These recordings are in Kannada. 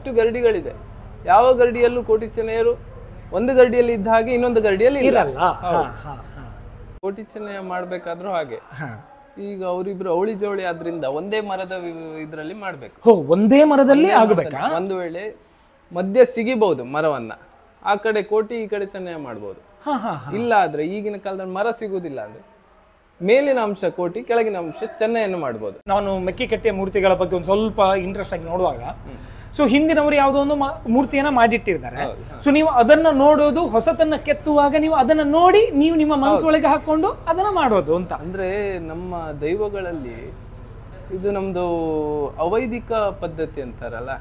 ಇಷ್ಟು ಗರಡಿಗಳಿದೆ, ಯಾವ ಗರಡಿಯಲ್ಲೂ ಕೋಟಿ ಚೆನ್ನಯ್ಯರು ಒಂದು ಗರಡಿಯಲ್ಲಿ ಇದ್ದ ಹಾಗೆ ಇನ್ನೊಂದು ಗರಡಿಯಲ್ಲಿ ಇರಲ್ಲ. ಕೋಟಿ ಚೆನ್ನಯ್ಯ ಮಾಡ್ಬೇಕಾದ್ರೂ ಹಾಗೆ. ಈಗ ಅವರಿಬ್ರು ಅವಳಿ ಜವಳಿ ಆದ್ರಿಂದ ಒಂದೇ ಮರದ ಇದ್ರಲ್ಲಿ ಮಾಡ್ಬೇಕು. ಒಂದೇ ಮರದಲ್ಲಿ ಆಗಬೇಕಾ? ಒಂದು ವೇಳೆ ಮಧ್ಯ ಸಿಗಿಬಹುದು ಮರವನ್ನ, ಆ ಕಡೆ ಕೋಟಿ ಈ ಕಡೆ ಚೆನ್ನಯ್ಯ ಮಾಡ್ಬೋದು. ಇಲ್ಲ ಆದ್ರೆ ಈಗಿನ ಕಾಲದಲ್ಲಿ ಮರ ಸಿಗುವುದಿಲ್ಲ ಅಂದ್ರೆ ಮೇಲಿನ ಅಂಶ ಕೋಟಿ, ಕೆಳಗಿನ ಅಂಶ ಚೆನ್ನಯ್ಯನ ಮಾಡ್ಬೋದು. ನಾನು ಮೆಕ್ಕಿಕಟ್ಟೆಯ ಮೂರ್ತಿಗಳ ಬಗ್ಗೆ ಒಂದು ಸ್ವಲ್ಪ ಇಂಟ್ರೆಸ್ಟ್ ಆಗಿ ನೋಡುವಾಗ, ಸೊ ಹಿಂದಿನವರು ಯಾವುದೋ ಒಂದು ಮೂರ್ತಿಯನ್ನ ಮಾಡಿಟ್ಟಿರ್ತಾರೆ. ಸೊ ನೀವು ಅದನ್ನ ನೋಡೋದು, ಹೊಸತನ್ನ ಕೆತ್ತುವಾಗ ನೀವು ಅದನ್ನ ನೋಡಿ ನೀವು ನಿಮ್ಮ ಮನಸ್ಸೊಳಗೆ ಹಾಕೊಂಡು ಅದನ್ನ ಮಾಡೋದು ಅಂತ. ಅಂದ್ರೆ ನಮ್ಮ ದೈವಗಳಲ್ಲಿ ಇದು ನಮ್ದು ಅವೈದಿಕ ಪದ್ಧತಿ ಅಂತಾರಲ್ಲ,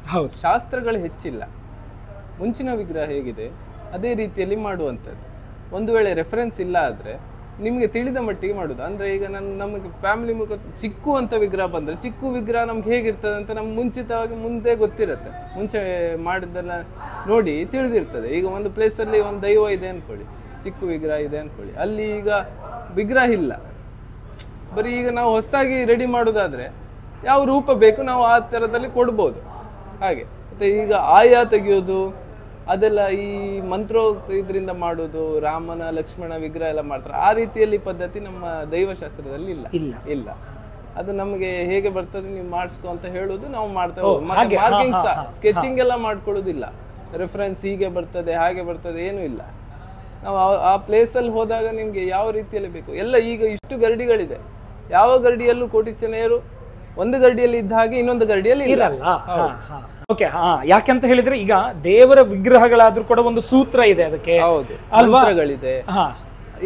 ಶಾಸ್ತ್ರಗಳು ಹೆಚ್ಚಿಲ್ಲ. ಮುಂಚಿನ ವಿಗ್ರಹ ಹೇಗಿದೆ ಅದೇ ರೀತಿಯಲ್ಲಿ ಮಾಡುವಂಥದ್ದು. ಒಂದು ವೇಳೆ ರೆಫರೆನ್ಸ್ ಇಲ್ಲ ಆದ್ರೆ ನಿಮಗೆ ತಿಳಿದ ಮಟ್ಟಿಗೆ ಮಾಡುದು. ಅಂದ್ರೆ ಈಗ ನಮಗೆ ಫ್ಯಾಮಿಲಿ ಮುಖ ಚಿಕ್ಕು ಅಂತ ವಿಗ್ರಹ ಬಂದ್ರೆ, ಚಿಕ್ಕು ವಿಗ್ರಹ ನಮ್ಗೆ ಹೇಗಿರ್ತದೆ ಅಂತ ನಮ್ಗೆ ಮುಂಚಿತವಾಗಿ ಮುಂದೆ ಗೊತ್ತಿರುತ್ತೆ, ಮುಂಚೆ ಮಾಡಿದ್ದನ್ನ ನೋಡಿ ತಿಳಿದಿರ್ತದೆ. ಈಗ ಒಂದು ಪ್ಲೇಸಲ್ಲಿ ಒಂದು ದೈವ ಇದೆ ಅನ್ಕೊಳ್ಳಿ, ಚಿಕ್ಕು ವಿಗ್ರಹ ಇದೆ ಅನ್ಕೊಳ್ಳಿ, ಅಲ್ಲಿ ಈಗ ವಿಗ್ರಹ ಇಲ್ಲ, ಬರೀ ಈಗ ನಾವು ಹೊಸದಾಗಿ ರೆಡಿ ಮಾಡೋದಾದ್ರೆ ಯಾವ ರೂಪ ಬೇಕು ನಾವು ಆ ಥರದಲ್ಲಿ ಕೊಡ್ಬೋದು. ಹಾಗೆ ಮತ್ತೆ ಈಗ ಆಯಾ ತೆಗೆಯೋದು ಅದೆಲ್ಲ ಈ ಮಂತ್ರೋಕ್ತ ಇದರಿಂದ ಮಾಡೋದು, ರಾಮನ ಲಕ್ಷ್ಮಣ ವಿಗ್ರಹ ಎಲ್ಲ ಮಾಡ್ತಾರೆ, ಆ ರೀತಿಯಲ್ಲಿ ಪದ್ಧತಿ ನಮ್ಮ ದೈವಶಾಸ್ತ್ರದಲ್ಲಿ ಇಲ್ಲ. ಅದು ನಮಗೆ ಹೇಗೆ ಬರ್ತದೆ ನೀವು ಮಾಡಿಸ್ಕೊ ಅಂತ ಹೇಳುದು, ನಾವು ಮಾಡ್ತಾ ಹೋಗೋದು. ಮತ್ತೆ ಮಾರ್ಕಿಂಗ್ ಸ್ಕೆಚಿಂಗ್ ಎಲ್ಲ ಮಾಡ್ಕೊಳ್ಳೋದಿಲ್ಲ, ರೆಫರೆನ್ಸ್ ಹೀಗೆ ಬರ್ತದೆ ಹಾಗೆ ಬರ್ತದೆ ಏನೂ ಇಲ್ಲ. ನಾವು ಆ ಪ್ಲೇಸಲ್ಲಿ ಹೋದಾಗ ನಿಮ್ಗೆ ಯಾವ ರೀತಿಯಲ್ಲಿ ಬೇಕು ಎಲ್ಲ. ಈಗ ಇಷ್ಟು ಗರಡಿಗಳಿದೆ, ಯಾವ ಗರಡಿಯಲ್ಲೂ ಕೋಟಿ ಚೆನ್ನಯ್ಯರು ಒಂದು ಗರಡಿಯಲ್ಲಿ ಇದ್ದ ಹಾಗೆ ಇನ್ನೊಂದು ಗರಡಿಯಲ್ಲಿ ಇರಲ್ಲ. ಓಕೆ, ಯಾಕೆಂತ ಹೇಳಿದ್ರೆ ಈಗ ದೇವರ ವಿಗ್ರಹಗಳಾದ್ರೂ ಕೂಡ ಒಂದು ಸೂತ್ರ ಇದೆ ಅದಕ್ಕೆ. ಹೌದು, ಮಂತ್ರಗಳಿದೆ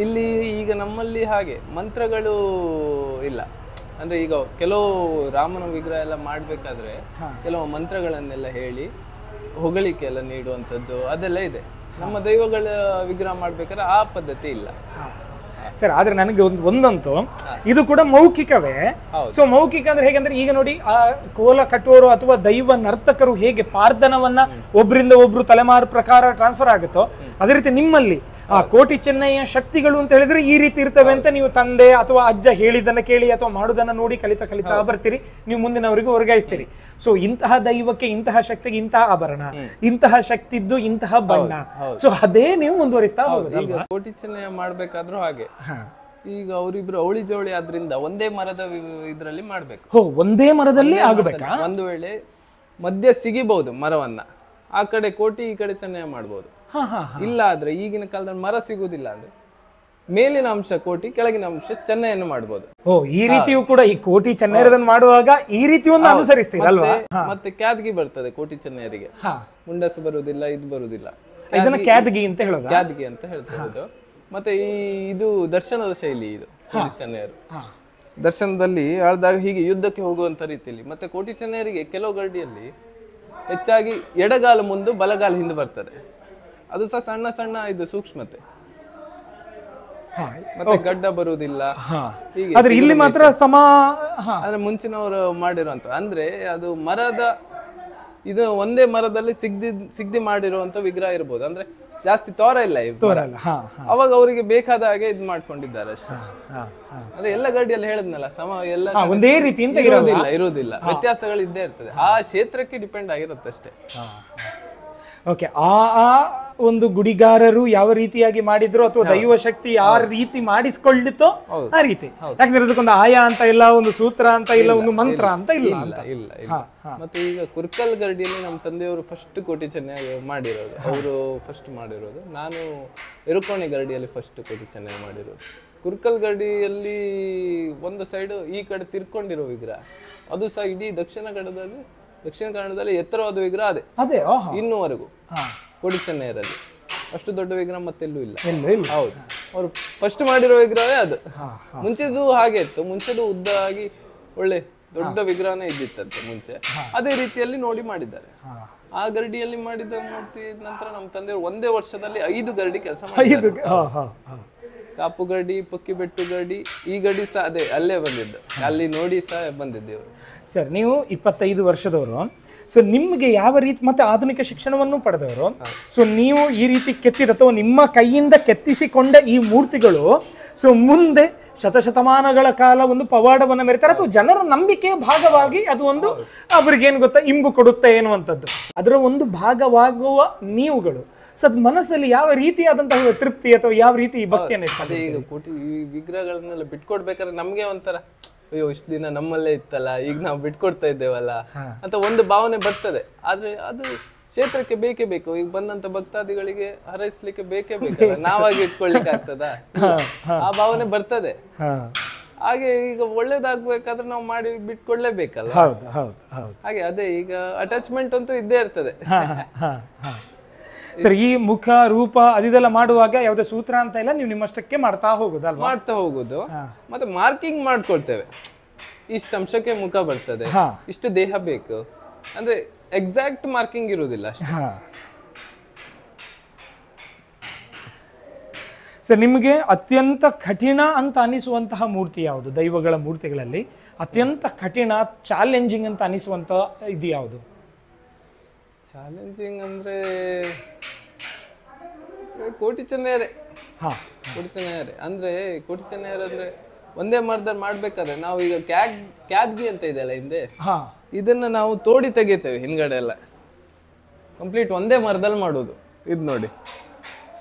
ಇಲ್ಲಿ. ಈಗ ನಮ್ಮಲ್ಲಿ ಹಾಗೆ ಮಂತ್ರಗಳು ಇಲ್ಲ. ಅಂದ್ರೆ ಈಗ ಕೆಲವು ರಾಮನ ವಿಗ್ರಹ ಎಲ್ಲ ಮಾಡ್ಬೇಕಾದ್ರೆ ಕೆಲವು ಮಂತ್ರಗಳನ್ನೆಲ್ಲ ಹೇಳಿ ಹೊಗಳಿಕೆ ಎಲ್ಲ ನೀಡುವಂಥದ್ದು ಅದೆಲ್ಲ ಇದೆ. ನಮ್ಮ ದೈವಗಳ ವಿಗ್ರಹ ಮಾಡ್ಬೇಕಾದ್ರೆ ಆ ಪದ್ಧತಿ ಇಲ್ಲ ಸರ್. ಆದ್ರೆ ನನಗೆ ಒಂದಂತೂ ಇದು ಕೂಡ ಮೌಖಿಕವೇ. ಸೊ ಮೌಖಿಕ ಅಂದ್ರೆ ಹೇಗಂದ್ರೆ ಈಗ ನೋಡಿ, ಆ ಕೋಲ ಕಟ್ಟುವವರು ಅಥವಾ ದೈವ ನರ್ತಕರು ಹೇಗೆ ಪಾರ್ಧನವನ್ನ ಒಬ್ರಿಂದ ಒಬ್ರು ತಲೆಮಾರು ಪ್ರಕಾರ ಟ್ರಾನ್ಸ್ಫರ್ ಆಗುತ್ತೋ, ಅದೇ ರೀತಿ ನಿಮ್ಮಲ್ಲಿ ಆ ಕೋಟಿ ಚೆನ್ನಯ್ಯ ಶಕ್ತಿಗಳು ಅಂತ ಹೇಳಿದ್ರೆ ಈ ರೀತಿ ಇರ್ತವೆ ಅಂತ ನೀವು ತಂದೆ ಅಥವಾ ಅಜ್ಜ ಹೇಳಿದನ್ನ ಕೇಳಿ ಅಥವಾ ಮಾಡುದನ್ನ ನೋಡಿ ಕಲಿತಾ ಬರ್ತೀರಿ, ನೀವು ಮುಂದಿನವರಿಗೂ ವರ್ಗಾಯಿಸ್ತೀರಿ. ಸೊ ಇಂತಹ ದೈವಕ್ಕೆ ಇಂತಹ ಶಕ್ತಿಗೆ ಇಂತಹ ಆಭರಣ, ಇಂತಹ ಶಕ್ತಿದ್ದು ಇಂತಹ ಬಣ್ಣ, ಸೊ ಅದೇ ನೀವು ಮುಂದುವರಿಸ್ತಾ ಹೋಗುದು. ಈಗ ಕೋಟಿ ಚೆನ್ನಯ್ಯ ಮಾಡ್ಬೇಕಾದ್ರೂ ಹಾಗೆ. ಈಗ ಅವರಿಬ್ರು ಅವಳಿ ಜವಳಿ ಆದ್ರಿಂದ ಒಂದೇ ಮರದ ಇದ್ರಲ್ಲಿ ಮಾಡ್ಬೇಕು. ಒಂದೇ ಮರದಲ್ಲಿ ಆಗಬೇಕಾ? ಒಂದು ವೇಳೆ ಮಧ್ಯ ಸಿಗಿಬಹುದು ಮರವನ್ನ, ಆ ಕಡೆ ಕೋಟಿ ಈ ಕಡೆ ಚೆನ್ನಯ್ಯ ಮಾಡ್ಬೋದು. ಇಲ್ಲ ಆದ್ರೆ ಈಗಿನ ಕಾಲದಲ್ಲಿ ಮರ ಸಿಗುವುದಿಲ್ಲ ಅಂದ್ರೆ ಮೇಲಿನ ಅಂಶ ಕೋಟಿ, ಕೆಳಗಿನ ಅಂಶ ಚೆನ್ನಯ್ಯನ ಮಾಡ್ಬೋದು. ಈ ರೀತಿಯೂ ಕೂಡ ಈ ಕೋಟಿ ಚೆನ್ನಯ್ಯರನ್ನು ಮಾಡುವಾಗ ಈ ರೀತಿ ಒಂದು ಅನುಸರಿಸ್ತೀರಲ್ವಾ? ಮತ್ತೆ ಕ್ಯಾದ್ಗಿ ಬರ್ತದೆ ಕೋಟಿ ಚೆನ್ನಯ್ಯರಿಗೆ, ಮುಂಡಸ್ ಬರುವುದಿಲ್ಲ, ಇದು ಬರುವುದಿಲ್ಲ, ಇದನ್ನ ಕ್ಯಾದ್ಗಿ ಅಂತ ಹೇಳೋದು. ಕ್ಯಾದ್ಗಿ ಅಂತ ಹೇಳ್ತಾರೆ. ಮತ್ತೆ ಇದು ದರ್ಶನದ ಶೈಲಿ. ಇದು ಕೋಟಿ ಚೆನ್ನಯ್ಯರು ದರ್ಶನದಲ್ಲಿ ಆಳ್ದಾಗ ಹೀಗೆ ಯುದ್ಧಕ್ಕೆ ಹೋಗುವಂತ ರೀತಿಯಲ್ಲಿ. ಮತ್ತೆ ಕೋಟಿ ಚೆನ್ನಯ್ಯರಿಗೆ ಕೆಲವು ಗರಡಿಯಲ್ಲಿ ಹೆಚ್ಚಾಗಿ ಎಡಗಾಲು ಮುಂದೆ ಬಲಗಾಲು ಹಿಂದೆ ಬರ್ತದೆ. ಅದು ಸಹ ಸಣ್ಣ ಸಣ್ಣ ಇದು ಸೂಕ್ಷ್ಮತೆ. ಮತ್ತೆ ಗಡ್ಡ ಬರುವುದಿಲ್ಲ. ಆದ್ರೆ ಇಲ್ಲಿ ಮಾತ್ರ ಸಮ. ಅಂದ್ರೆ ಮುಂಚಿನವರು ಮಾಡಿರುವಂತ, ಅಂದ್ರೆ ಅದು ಮರದ ಇದು ಒಂದೇ ಮರದಲ್ಲಿ ಸಿಗ್ದಿ ಮಾಡಿರುವಂತ ವಿಗ್ರಹ ಇರ್ಬೋದು. ಅಂದ್ರೆ ಜಾಸ್ತಿ ತೋರ ಇಲ್ಲ, ಅವಾಗ ಅವರಿಗೆ ಬೇಕಾದ ಹಾಗೆ ಇದು ಮಾಡ್ಕೊಂಡಿದ್ದಾರೆ ಅಷ್ಟೇ. ಅಂದ್ರೆ ಎಲ್ಲ ಗರಡಿಯಲ್ಲಿ ಹೇಳಿದ್ನಲ್ಲ, ಸಮ ಎಲ್ಲ ಒಂದೇ ರೀತಿ ಇರುವುದಿಲ್ಲ, ವ್ಯತ್ಯಾಸಗಳು ಇದ್ದೇ ಇರ್ತದೆ. ಆ ಕ್ಷೇತ್ರಕ್ಕೆ ಡಿಪೆಂಡ್ ಆಗಿರುತ್ತೆ ಅಷ್ಟೇ. ಓಕೆ, ಆ ಒಂದು ಗುಡಿಗಾರರು ಯಾವ ರೀತಿಯಾಗಿ ಮಾಡಿದ್ರು ಅಥವಾ ದೈವ ಶಕ್ತಿ ಯಾವ ರೀತಿ ಮಾಡಿಸ್ಕೊಳ್ಳಿತೋ ಆ ರೀತಿ. ಯಾಕಂದ್ರೆ ಅದಕ್ಕೊಂದು ಆಯಾ ಅಂತ ಇಲ್ಲ, ಒಂದು ಸೂತ್ರ ಅಂತ ಇಲ್ಲ, ಒಂದು ಮಂತ್ರ ಅಂತ ಇಲ್ಲ. ಮತ್ತೆ ಈಗ ಕುರ್ಕಲ್ ಗರಡಿಯಲ್ಲಿ ನಮ್ಮ ತಂದೆಯವರು ಫಸ್ಟ್ ಕೋಟಿ ಚೆನ್ನಯ್ಯ ಮಾಡಿರೋದು, ಅವರು ಫಸ್ಟ್ ಮಾಡಿರೋದು. ನಾನು ಎರುಕೋಣೆ ಗರಡಿಯಲ್ಲಿ ಫಸ್ಟ್ ಕೋಟಿ ಚೆನ್ನಯ್ಯ ಮಾಡಿರೋದು. ಕುರ್ಕಲ್ ಗರಡಿಯಲ್ಲಿ ಒಂದು ಸೈಡ್ ಈ ಕಡೆ ತಿರ್ಕೊಂಡಿರೋ ವಿಗ್ರಹ, ಅದು ಸಹ ಇಡೀ ದಕ್ಷಿಣ ಕನ್ನಡದಲ್ಲಿ ಎತ್ತರವಾದ ವಿಗ್ರಹ ಅದೇ ಇನ್ನೂವರೆಗೂ ಕೋಟಿ ಚೆನ್ನಯ್ಯರಲ್ಲಿ. ಅಷ್ಟು ದೊಡ್ಡ ವಿಗ್ರಹ ಮತ್ತೆಲ್ಲೂ ಇಲ್ಲ. ಹೌದು, ಅವರು ಫಸ್ಟ್ ಮಾಡಿರೋ ವಿಗ್ರಹವೇ ಅದು. ಮುಂಚೆದು ಹಾಗೆ ಇತ್ತು, ಮುಂಚೆದು ಉದ್ದ ಆಗಿ ಒಳ್ಳೆ ದೊಡ್ಡ ವಿಗ್ರಹನೇ ಇದ್ದಿತ್ತಂತೆ ಮುಂಚೆ. ಅದೇ ರೀತಿಯಲ್ಲಿ ನೋಡಿ ಮಾಡಿದ್ದಾರೆ. ಆ ಗರಡಿಯಲ್ಲಿ ಮಾಡಿದ ಮೂರ್ತಿ ನಂತರ ನಮ್ಮ ತಂದೆಯವರು ಒಂದೇ ವರ್ಷದಲ್ಲಿ 5 ಗರಡಿ ಕೆಲಸ ಮಾಡಿದ್ದಾರೆ. ಕಾಪು ಗರಡಿ, ಪಕ್ಕಿಬೆಟ್ಟು ಗರಡಿ, ಈ ಗರಡಿ ಸಹ ಅದೇ ಅಲ್ಲೇ ಬಂದಿದ್ದು, ಅಲ್ಲಿ ನೋಡಿ ಸಹ ಬಂದಿದ್ದೇವರು. ಸರ್, ನೀವು 25 ವರ್ಷದವರು. ಸೊ ನಿಮ್ಗೆ ಯಾವ ರೀತಿ ಮತ್ತೆ ಆಧುನಿಕ ಶಿಕ್ಷಣವನ್ನು ಪಡೆದವರು. ಸೊ ನೀವು ಈ ರೀತಿ ಕೆತ್ತಿದ ಅಥವಾ ನಿಮ್ಮ ಕೈಯಿಂದ ಕೆತ್ತಿಸಿಕೊಂಡ ಈ ಮೂರ್ತಿಗಳು ಸೊ ಮುಂದೆ ಶತಶತಮಾನಗಳ ಕಾಲ ಒಂದು ಪವಾಡವನ್ನು ಮೆರೀತಾರೆ, ಅಥವಾ ಜನರ ನಂಬಿಕೆಯ ಭಾಗವಾಗಿ ಅದು ಒಂದು ಅವ್ರಿಗೇನು ಗೊತ್ತಾ ಇಂಬು ಕೊಡುತ್ತೆ ಎನ್ನುವಂಥದ್ದು. ಅದರ ಒಂದು ಭಾಗವಾಗುವ ನೀವುಗಳು ಸೊ ಅದು ಮನಸ್ಸಲ್ಲಿ ಯಾವ ರೀತಿಯಾದಂತಹ ತೃಪ್ತಿ ಅಥವಾ ಯಾವ ರೀತಿ ಭಕ್ತಿಯನ್ನು ಅದೇ ಈಗ ಈ ವಿಗ್ರಹಗಳನ್ನೆಲ್ಲ ಬಿಟ್ಕೊಡ್ಬೇಕಾದ್ರೆ ನಮ್ಗೆ ಒಂಥರ ಅಯ್ಯೋ ಇಷ್ಟು ದಿನ ನಮ್ಮಲ್ಲೇ ಇತ್ತಲ್ಲ, ಈಗ ನಾವು ಬಿಟ್ಕೊಡ್ತಾ ಇದ್ದೇವಲ್ಲ ಅಂತ ಒಂದು ಭಾವನೆ ಬರ್ತದೆ. ಆದ್ರೆ ಅದು ಕ್ಷೇತ್ರಕ್ಕೆ ಬೇಕೇ ಬೇಕು. ಈಗ ಬಂದಂತ ಭಕ್ತಾದಿಗಳಿಗೆ ಹಾರೈಸ್ಲಿಕ್ಕೆ ಬೇಕೇ ಬೇಕಲ್ಲ, ನಾವಾಗಿ ಇಟ್ಕೊಳ್ಲಿಕ್ಕೆ ಆಗ್ತದ? ಆ ಭಾವನೆ ಬರ್ತದೆ. ಹಾಗೆ ಈಗ ಒಳ್ಳೇದಾಗ್ಬೇಕಾದ್ರೆ ನಾವು ಮಾಡಿ ಬಿಟ್ಕೊಡ್ಲೇಬೇಕಲ್ಲ. ಹಾಗೆ ಅದೇ ಈಗ ಅಟ್ಯಾಚ್ಮೆಂಟ್ ಅಂತೂ ಇದ್ದೇ ಇರ್ತದೆ. ಸರ್, ಈ ಮುಖ ರೂಪ ಅದೆಲ್ಲ ಮಾಡುವಾಗ ಯಾವುದೇ ಸೂತ್ರ ಅಂತ ಇಲ್ಲ, ನೀವು ನಿಮ್ಮಷ್ಟಕ್ಕೆ ಮಾಡ್ತಾ ಹೋಗುದಲ್ವಾ? ಮಾಡ್ತಾ ಹೋಗುದು. ಮತ್ತೆ ಮಾರ್ಕಿಂಗ್ ಮಾಡ್ಕೊಳ್ತೇವೆ, ಇಷ್ಟ ಅಂಶಕ್ಕೆ ಮುಖ ಬರ್ತದೆ, ಇಷ್ಟು ದೇಹ ಬೇಕು ಅಂದ್ರೆ ಎಕ್ಸಾಕ್ಟ್ ಮಾರ್ಕಿಂಗ್ ಇರುವುದಿಲ್ಲ ಅಷ್ಟೇ. ಸರ್, ನಿಮಗೆ ಅತ್ಯಂತ ಕಠಿಣ ಅಂತ ಅನಿಸುವಂತಹ ಮೂರ್ತಿ ಯಾವುದು? ದೈವಗಳ ಮೂರ್ತಿಗಳಲ್ಲಿ ಅತ್ಯಂತ ಕಠಿಣ ಚಾಲೆಂಜಿಂಗ್ ಅಂತ ಅನಿಸುವಂತ ಇದು ಯಾವುದು? ಚಾಲೆಂಜಿಂಗ್ ಅಂದ್ರೆ ಕೋಟಿ ಚೆನ್ನೈಯರೇ. ಕೋಟಿ ಚೆನ್ನೈಯರೇ ಅಂದ್ರೆ ಕೋಟಿ ಚೆನ್ನೈಯರ್ ಅಂದ್ರೆ ಒಂದೇ ಮರದಲ್ಲಿ ಮಾಡ್ಬೇಕಾದ್ರೆ ನಾವು ಈಗ ಕ್ಯಾದ್ಗಿ ಅಂತ ಇದೆಯಲ್ಲ ಹಿಂದೆ, ಇದನ್ನ ನಾವು ತೋಡಿ ತೆಗಿತೇವೆ ಹಿಂದ್ಗಡೆ ಎಲ್ಲ, ಕಂಪ್ಲೀಟ್ ಒಂದೇ ಮರದಲ್ಲಿ ಮಾಡೋದು. ಇದು ನೋಡಿ,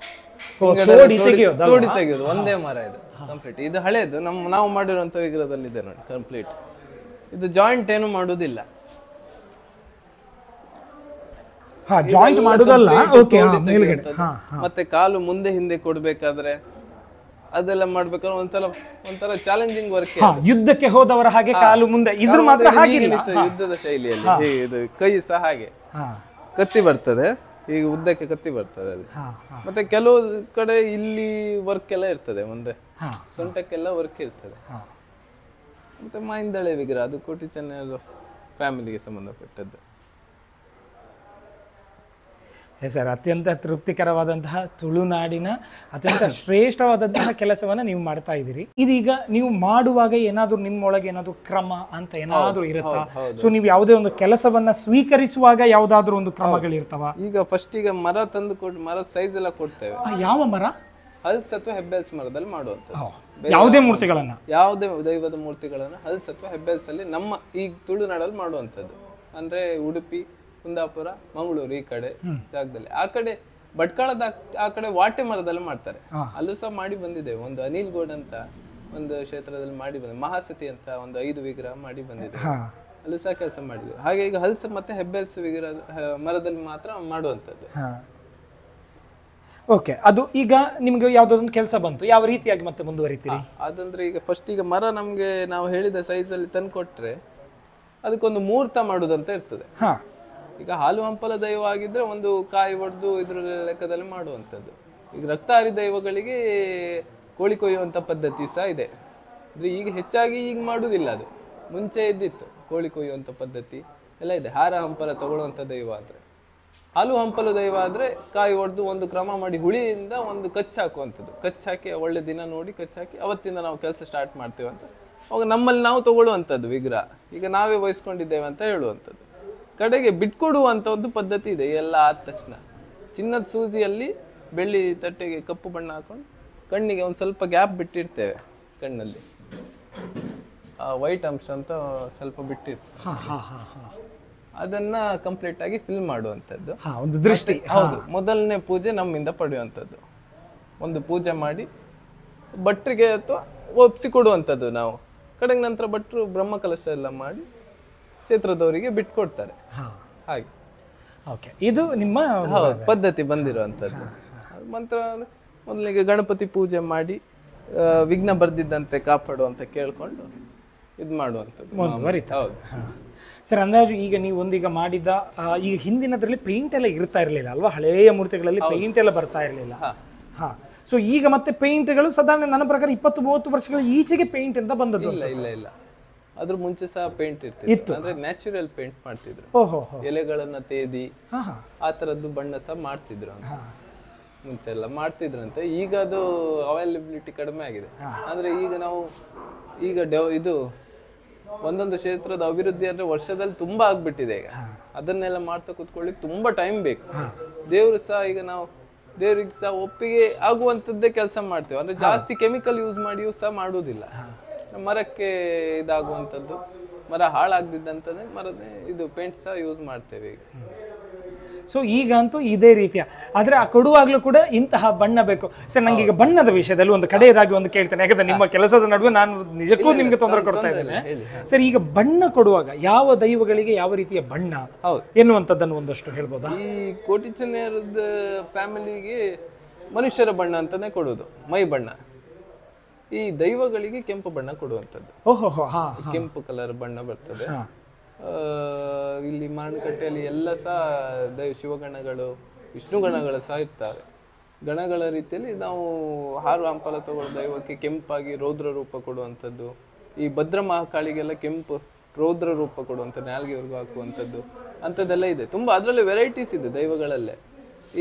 ತೋಡಿ ತೆಗೆಯೋದು ಒಂದೇ ಮರ ಇದು ಕಂಪ್ಲೀಟ್. ಇದು ಹಳೇದು, ನಾವು ಮಾಡಿರುವಂತ ವಿಗ್ರಹದಲ್ಲಿ ಇದೆ ನೋಡಿ ಕಂಪ್ಲೀಟ್. ಇದು ಜಾಯಿಂಟ್ ಏನು ಮಾಡುವುದಿಲ್ಲ, ಜಾಯಿಂಟ್ ಮಾಡುದಲ್ಲ. ಮತ್ತೆ ಕಾಲು ಮುಂದೆ ಹಿಂದೆ ಕೊಡ್ಬೇಕಾದ್ರೆ ಅದೆಲ್ಲ ಮಾಡ್ಬೇಕಾದ್ರೆ ಒಂಥರ ಚಾಲೆಂಜಿಂಗ್ ವರ್ಕ್. ಯುದ್ಧಕ್ಕೆ ಹೋದವರ ಹಾಗೆ ಕಾಲು ಮುಂದೆ, ಇದ್ರ ಮಾತ್ರ ಯುದ್ಧದ ಶೈಲಿಯಲ್ಲಿ ಇದು ಕೈ ಸಹ ಹಾಗೆ ಕತ್ತಿ ಬರ್ತದೆ, ಈಗ ಉದ್ದಕ್ಕೆ ಕತ್ತಿ ಬರ್ತದೆ ಅದು. ಮತ್ತೆ ಕೆಲವು ಕಡೆ ಇಲ್ಲಿ ವರ್ಕ್ ಎಲ್ಲ ಇರ್ತದೆ, ಮುಂದೆ ಸೊಂಟಕ್ಕೆಲ್ಲ ವರ್ಕ್ ಇರ್ತದೆ. ಮತ್ತೆ ಮಾಯಿಂದಳೆ ವಿಗ್ರಹ, ಅದು ಕೋಟಿ ಚೆನ್ನೈಯರ ಫ್ಯಾಮಿಲಿಗೆ ಸಂಬಂಧಪಟ್ಟದ್ದು. ಸರ್, ಅತ್ಯಂತ ತೃಪ್ತಿಕರವಾದಂತಹ ತುಳುನಾಡಿನ ಅತ್ಯಂತ ಶ್ರೇಷ್ಠವಾದಂತಹ ಕೆಲಸವನ್ನ ನೀವು ಮಾಡ್ತಾ ಇದ್ದೀರಿ. ಇದೀಗ ನೀವು ಮಾಡುವಾಗ ಏನಾದ್ರು ನಿಮ್ಮೊಳಗೆ ಏನಾದ್ರು ಕ್ರಮ ಅಂತ ಏನಾದ್ರು ಇರುತ್ತಾ? ಸೊ ನೀವು ಯಾವುದೇ ಒಂದು ಕೆಲಸವನ್ನ ಸ್ವೀಕರಿಸುವಾಗ ಯಾವ್ದಾದ್ರು ಒಂದು ಕ್ರಮಗಳಿರ್ತಾವ? ಈಗ ಫಸ್ಟ್ ಈಗ ಮರ ತಂದು ಕೊಟ್ಟು ಮರದ ಸೈಜ್ ಎಲ್ಲ ಕೊಡ್ತೇವೆ. ಯಾವ ಮರ? ಹಲ್ಸ್ ಅಥವಾ ಹೆಬ್ಬೆಲ್ಸ್ ಮರದಲ್ಲಿ ಮಾಡುವಂಥದ್ದು. ಯಾವುದೇ ಮೂರ್ತಿಗಳನ್ನ, ಯಾವುದೇ ದೈವದ ಮೂರ್ತಿಗಳನ್ನ ಹಲ್ಸ್ ಅಥವಾ ಹೆಬ್ಬೆಲ್ಸ್ ಅಲ್ಲಿ ನಮ್ಮ ಈ ತುಳುನಾಡಲ್ಲಿ ಮಾಡುವಂಥದ್ದು. ಅಂದ್ರೆ ಉಡುಪಿ, ಕುಂದಾಪುರ, ಮಂಗಳೂರು ಈ ಕಡೆ ಜಾಗದಲ್ಲಿ. ಆ ಕಡೆ ಭಟ್ಕಳದ ಆ ಕಡೆ ವಾಟೆ ಮರದಲ್ಲಿ ಮಾಡ್ತಾರೆ, ಅಲ್ಲೂ ಸಹ ಮಾಡಿ ಬಂದಿದ್ದೇವೆ. ಒಂದು ಅನಿಲ್ ಗೌಡ್ ಅಂತ ಒಂದು ಕ್ಷೇತ್ರದಲ್ಲಿ ಮಾಡಿ ಬಂದ, ಮಹಾಸತಿ ಅಂತ ಒಂದು 5 ವಿಗ್ರಹ ಮಾಡಿ ಬಂದಿದೆ, ಅಲ್ಲೂ ಸಹ ಕೆಲಸ ಮಾಡಿದ್ವಿ. ಹಾಗೆ ಈಗ ಹಲ್ಸ್ ಮತ್ತೆ ಹೆಬ್ಬೆಲ್ಸ್ ವಿಗ್ರಹ ಮರದಲ್ಲಿ ಮಾತ್ರ ಮಾಡುವಂಥದ್ದು. ಓಕೆ, ಅದು ಈಗ ನಿಮ್ಗೆ ಯಾವ್ದೊಂದು ಕೆಲಸ ಬಂತು, ಯಾವ ರೀತಿಯಾಗಿ ಮತ್ತೆ ಮುಂದುವರಿತೀರಿ? ಅದಂದ್ರೆ ಈಗ ಫಸ್ಟ್ ಈಗ ಮರ ನಮ್ಗೆ ನಾವು ಹೇಳಿದ ಸೈಜ್ ಅಲ್ಲಿ ತಂದು ಕೊಟ್ರೆ ಅದಕ್ಕೊಂದು ಮುಹೂರ್ತ ಮಾಡುದಂತ ಇರ್ತದೆ. ಈಗ ಹಾಲು ಹಂಪಲ ದೈವ ಆಗಿದ್ರೆ ಒಂದು ಕಾಯಿ ಒಡೆದು ಇದ್ರ ಲೆಕ್ಕದಲ್ಲಿ ಮಾಡುವಂಥದ್ದು. ಈಗ ರಕ್ತಹಾರಿ ದೈವಗಳಿಗೆ ಕೋಳಿ ಕೊಯ್ಯುವಂಥ ಪದ್ಧತಿ ಸಹ ಇದೆ. ಅಂದ್ರೆ ಈಗ ಹೆಚ್ಚಾಗಿ ಈಗ ಮಾಡುವುದಿಲ್ಲ, ಅದು ಮುಂಚೆ ಇದ್ದಿತ್ತು. ಕೋಳಿ ಕೊಯ್ಯುವಂಥ ಪದ್ಧತಿ ಎಲ್ಲ ಇದೆ. ಹಾರ ಹಂಪಲ ತಗೊಳ್ಳುವಂಥ ದೈವ ಆದ್ರೆ, ಹಾಲು ಹಂಪಲು ದೈವ ಆದ್ರೆ ಕಾಯಿ ಒಡೆದು ಒಂದು ಕ್ರಮ ಮಾಡಿ ಹುಳಿಯಿಂದ ಒಂದು ಕಚ್ಚು ಹಾಕುವಂಥದ್ದು. ಕಚ್ಚು ಹಾಕಿ ಒಳ್ಳೆ ದಿನ ನೋಡಿ ಕಚ್ಚು ಹಾಕಿ ಅವತ್ತಿಂದ ನಾವು ಕೆಲಸ ಸ್ಟಾರ್ಟ್ ಮಾಡ್ತೇವೆ ಅಂತ ಅವಾಗ ನಮ್ಮಲ್ಲಿ ನಾವು ತಗೊಳ್ಳುವಂಥದ್ದು ವಿಗ್ರಹ. ಈಗ ನಾವೇ ವಹಿಸ್ಕೊಂಡಿದ್ದೇವೆ ಅಂತ ಹೇಳುವಂಥದ್ದು. ಕಡೆಗೆ ಬಿಟ್ಕೊಡುವಂಥ ಒಂದು ಪದ್ಧತಿ ಇದೆ. ಎಲ್ಲ ಆದ ತಕ್ಷಣ ಚಿನ್ನದ ಸೂಜಿಯಲ್ಲಿ ಬೆಳ್ಳಿ ತಟ್ಟೆಗೆ ಕಪ್ಪು ಬಣ್ಣ ಹಾಕೊಂಡು ಕಣ್ಣಿಗೆ ಒಂದು ಸ್ವಲ್ಪ ಗ್ಯಾಪ್ ಬಿಟ್ಟಿರ್ತೇವೆ, ಕಣ್ಣಲ್ಲಿ ವೈಟ್ ಅಂಶ ಅಂತ ಸ್ವಲ್ಪ ಬಿಟ್ಟಿರ್ತೇವೆ. ಅದನ್ನ ಕಂಪ್ಲೀಟ್ ಆಗಿ ಫಿಲ್ ಮಾಡುವಂಥದ್ದು ಒಂದು ದೃಷ್ಟಿ. ಹೌದು, ಮೊದಲನೇ ಪೂಜೆ ನಮ್ಮಿಂದ ಪಡೆಯುವಂಥದ್ದು. ಒಂದು ಪೂಜೆ ಮಾಡಿ ಭಟ್ರಿಗೆ ಅಥವಾ ಒಪ್ಪಿಸಿ ಕೊಡುವಂಥದ್ದು ನಾವು. ಕಡೆಗೆ ನಂತರ ಭಟ್ರು ಬ್ರಹ್ಮ ಕಲಶ ಎಲ್ಲ ಮಾಡಿ ಕ್ಷೇತ್ರದವರಿಗೆ ಬಿಟ್ಕೊಡ್ತಾರೆ. ಹಾಗೆ ಓಕೆ, ಇದು ನಿಮ್ಮ ಪದ್ಧತಿ ಬಂದಿರುವಂಥದ್ದು. ಮಂತ್ರ ಮೊದಲಿಗೆ ಗಣಪತಿ ಪೂಜೆ ಮಾಡಿ ವಿಘ್ನ ಬರ್ದಿದ್ದಂತೆ ಕಾಪಾಡುವಂತ ಕೇಳ್ಕೊಂಡು ಇದು ಮಾಡುವಂಥದ್ದು. ಹೌದು ಸರ್, ಅಂದಾಜು ಈಗ ನೀವು ಒಂದೀಗ ಮಾಡಿದ ಈಗ ಹಿಂದಿನದ್ರಲ್ಲಿ ಪೇಂಟ್ ಎಲ್ಲ ಇರ್ತಾ ಇರಲಿಲ್ಲ ಅಲ್ವಾ? ಹಳೆಯ ಮೂರ್ತಿಗಳಲ್ಲಿ ಪೇಂಟ್ ಎಲ್ಲ ಬರ್ತಾ ಇರಲಿಲ್ಲ. ಸೊ ಈಗ ಮತ್ತೆ ಪೇಂಟ್ಗಳು ಸಾಧಾರಣ ನನ್ನ ಪ್ರಕಾರ 20-30 ವರ್ಷಗಳ ಈಚೆಗೆ ಪೇಂಟ್ ಅಂತ ಬಂದದ್ದು. ಇಲ್ಲ ಅದ್ರ ಮುಂಚೆ ಸಹ ಪೇಂಟ್ ಇರ್ತಿತ್ತು. ಅಂದ್ರೆ ನ್ಯಾಚುರಲ್ ಪೇಂಟ್ ಮಾಡ್ತಿದ್ರು, ಎಲೆಗಳನ್ನ ತೇದಿ ಆ ತರದ್ದು ಬಣ್ಣ ಸಹ ಮಾಡ್ತಿದ್ರು ಅಂತ ಮುಂಚೆ ಎಲ್ಲ ಮಾಡ್ತಿದ್ರಂತೆ. ಈಗ ಅದು ಅವೈಲಬಿಲಿಟಿ ಕಡಿಮೆ ಆಗಿದೆ. ಅಂದ್ರೆ ಈಗ ನಾವು ಇದು ಒಂದೊಂದು ಕ್ಷೇತ್ರದ ಅಭಿವೃದ್ಧಿ ಅಂದ್ರೆ ವರ್ಷದಲ್ಲಿ ತುಂಬಾ ಆಗ್ಬಿಟ್ಟಿದೆ. ಈಗ ಅದನ್ನೆಲ್ಲ ಮಾಡ್ತಾ ಕೂತ್ಕೊಳ್ಳಿಕ್ಕೆ ತುಂಬಾ ಟೈಮ್ ಬೇಕು. ದೇವರು ಸಹ ಈಗ ನಾವು ದೇವ್ರಿಗೆ ಸಹ ಒಪ್ಪಿಗೆ ಆಗುವಂಥದ್ದೇ ಕೆಲಸ ಮಾಡ್ತೇವೆ. ಅಂದ್ರೆ ಜಾಸ್ತಿ ಕೆಮಿಕಲ್ ಯೂಸ್ ಮಾಡಿಯೂ ಸಹ ಮಾಡುವುದಿಲ್ಲ. ಮರಕ್ಕೆ ಇದಾಗುವಂಥದ್ದು, ಮರ ಹಾಳಾಗ್ದಿದ್ದಂಥದ್ದೇ ಮರದ ಇದು ಪೇಂಟ್ ಸಹ ಯೂಸ್ ಮಾಡ್ತೇವೆ ಈಗ. ಸೊ ಈಗ ಅಂತೂ ಇದೇ ರೀತಿಯ, ಆದ್ರೆ ಆ ಕೊಡುವಾಗ್ಲೂ ಕೂಡ ಇಂತಹ ಬಣ್ಣ ಬೇಕು. ಸರ್ ನಂಗೆ ಈಗ ಬಣ್ಣದ ವಿಷಯದಲ್ಲಿ ಒಂದು ಕಡೆಯದಾಗಿ ಒಂದು ಕೇಳ್ತೇನೆ, ಯಾಕಂದ್ರೆ ನಿಮ್ಮ ಕೆಲಸದ ನಡುವೆ ನಾನು ನಿಜಕ್ಕೂ ನಿಮ್ಗೆ ತೊಂದರೆ ಕೊಡ್ತಾ ಇದ್ದೇನೆ. ಸರ್ ಈಗ ಬಣ್ಣ ಕೊಡುವಾಗ ಯಾವ ದೈವಗಳಿಗೆ ಯಾವ ರೀತಿಯ ಬಣ್ಣ ಎನ್ನುವಂಥದ್ದನ್ನು ಒಂದಷ್ಟು ಹೇಳ್ಬೋದಾ? ಈ ಕೋಟಿ ಚೆನ್ನಯರದ ಫ್ಯಾಮಿಲಿಗೆ ಮನುಷ್ಯರ ಬಣ್ಣ ಅಂತಾನೆ ಕೊಡೋದು, ಮೈ ಬಣ್ಣ. ಈ ದೈವಗಳಿಗೆ ಕೆಂಪು ಬಣ್ಣ ಕೊಡುವಂಥದ್ದು. ಓಹೋ, ಕೆಂಪು ಕಲರ್ ಬಣ್ಣ ಬರ್ತದೆ. ಇಲ್ಲಿ ಮಾರಣಕಟ್ಟೆಯಲ್ಲಿ ಎಲ್ಲ ಸಹ ಶಿವಗಣಗಳು, ವಿಷ್ಣು ಗಣಗಳು ಸಹ ಇರ್ತಾರೆ. ಗಣಗಳ ರೀತಿಯಲ್ಲಿ ನಾವು ಹಾರು ಹಂಪಲ ತಗೊಳ್ಳೋ ದೈವಕ್ಕೆ ಕೆಂಪಾಗಿ ರೌದ್ರ ರೂಪ ಕೊಡುವಂಥದ್ದು. ಈ ಭದ್ರ ಮಹಾಕಾಳಿಗೆಲ್ಲ ಕೆಂಪು ರೌದ್ರ ರೂಪ ಕೊಡುವಂಥದ್ದು, ನಾಲ್ಗೆವರೆಗೂ ಹಾಕುವಂಥದ್ದು ಅಂಥದ್ದೆಲ್ಲ ಇದೆ. ತುಂಬ ಅದರಲ್ಲಿ ವೆರೈಟೀಸ್ ಇದೆ ದೈವಗಳಲ್ಲೇ.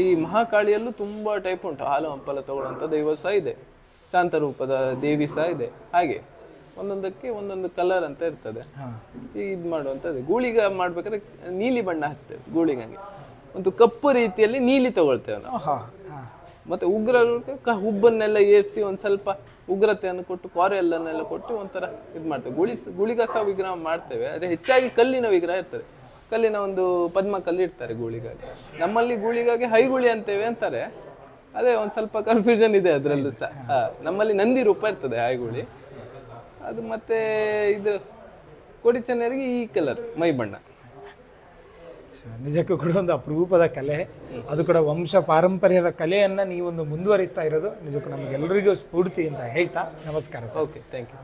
ಈ ಮಹಾಕಾಳಿಯಲ್ಲೂ ತುಂಬ ಟೈಪ್ ಉಂಟು. ಹಾಲು ಹಂಪಲ ತಗೊಳ್ಳುವಂಥ ದೈವ ಸಹ ಇದೆ, ಶಾಂತ ರೂಪದ ದೇವಿ ಸಹ ಇದೆ. ಹಾಗೆ ಒಂದೊಂದಕ್ಕೆ ಒಂದೊಂದು ಕಲರ್ ಅಂತ ಇರ್ತದೆ. ಇದು ಮಾಡುವಂಥದ್ದು ಗೂಳಿಗ ಮಾಡ್ಬೇಕಾದ್ರೆ ನೀಲಿ ಬಣ್ಣ ಹಚ್ತೇವೆ. ಗೂಳಿಗಂಗೆ ಒಂದು ಕಪ್ಪು ರೀತಿಯಲ್ಲಿ ನೀಲಿ ತಗೊಳ್ತೇವೆ ನಾವು. ಮತ್ತೆ ಉಗ್ರರು ಹುಬ್ಬನ್ನೆಲ್ಲ ಏರಿಸಿ ಒಂದ್ ಸ್ವಲ್ಪ ಉಗ್ರತೆಯನ್ನು ಕೊಟ್ಟು ಕ್ವಾರೆಲ್ಲನ್ನೆಲ್ಲ ಕೊಟ್ಟು ಒಂಥರ ಇದು ಮಾಡ್ತೇವೆ. ಗುಳಿಗ ಸಹ ವಿಗ್ರಹ ಮಾಡ್ತೇವೆ. ಅದೇ ಹೆಚ್ಚಾಗಿ ಕಲ್ಲಿನ ವಿಗ್ರಹ ಇರ್ತದೆ. ಕಲ್ಲಿನ ಒಂದು ಪದ್ಮ ಕಲ್ಲು ಇಡ್ತಾರೆ ಗೂಳಿಗಾಗಿ. ನಮ್ಮಲ್ಲಿ ಗೂಳಿಗಾಗಿ ಹೈಗುಳಿ ಅಂತೇವೆ ಅಂತಾರೆ. ಅದೇ ಒಂದ್ ಸ್ವಲ್ಪ ಕನ್ಫ್ಯೂಷನ್ ಇದೆ ಅದ್ರಲ್ಲೂ ಸಹ. ನಮ್ಮಲ್ಲಿ ನಂದಿ ರೂಪ ಇರ್ತದೆ ಹೈಗುಳಿ ಅದು. ಮತ್ತೆ ಇದು ಕೋಟಿ ಚೆನ್ನಯರಿಗೆ ಈ ಕಲರ್ ಮೈ ಬಣ್ಣ. ನಿಜಕ್ಕೂ ಕೂಡ ಒಂದು ಅಪರೂಪದ ಕಲೆ, ಅದು ಕೂಡ ವಂಶ ಪಾರಂಪರ್ಯದ ಕಲೆಯನ್ನ ನೀವೊಂದು ಮುಂದುವರಿಸ್ತಾ ಇರೋದು ನಿಜಕ್ಕೂ ನಮಗೆಲ್ಲರಿಗೂ ಸ್ಫೂರ್ತಿ ಅಂತ ಹೇಳ್ತಾ ನಮಸ್ಕಾರ. Okay, thank you.